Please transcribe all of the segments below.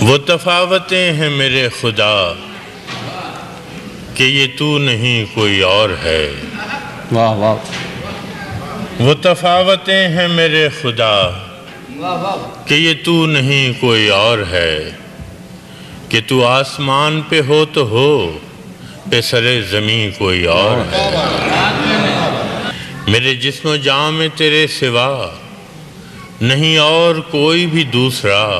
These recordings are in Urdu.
وہ تفاوتیں ہیں میرے خدا کہ یہ تو نہیں کوئی اور ہے۔ واہ واہ۔ وہ تفاوتیں ہیں میرے خدا کہ یہ تو نہیں کوئی اور ہے، کہ تو آسمان پہ ہو تو ہو، پہ سرے زمین کوئی اور ہے۔ میرے جسم و جاں میں تیرے سوا نہیں اور کوئی بھی دوسرا،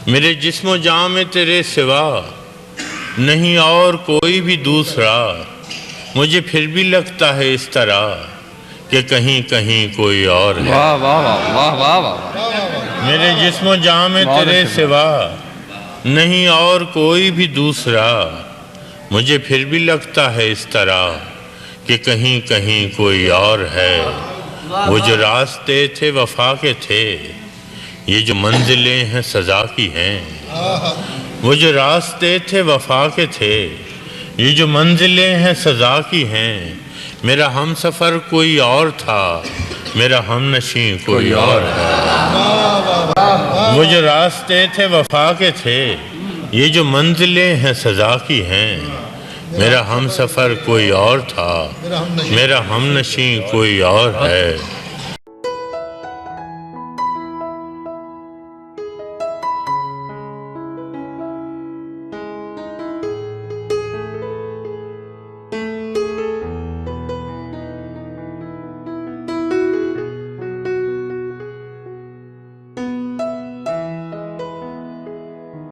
میرے جسم و جاں میں تیرے سوا نہیں اور کوئی بھی دوسرا، مجھے پھر بھی لگتا ہے اس طرح کہ کہیں کہیں کوئی اور ہے۔ واہ واہ واہ واہ واہ۔ میرے جسم و جاں میں تیرے سوا نہیں اور کوئی بھی دوسرا، مجھے پھر بھی لگتا ہے اس طرح کہ کہیں کہیں کوئی اور ہے۔ وہ جو راستے تھے وفا کے تھے، یہ جو منزلیں ہیں سزا کی ہیں۔ وہ جو راستے تھے وفا کے تھے، یہ جو منزلیں ہیں سزا کی ہیں۔ میرا ہم سفر کوئی اور تھا، میرا ہم نشیں کوئی اور ہے۔ وہ جو راستے تھے وفا کے تھے، یہ جو منزلیں ہیں سزا کی ہیں۔ میرا ہم سفر کوئی اور تھا، میرا ہم نشیں کوئی اور ہے۔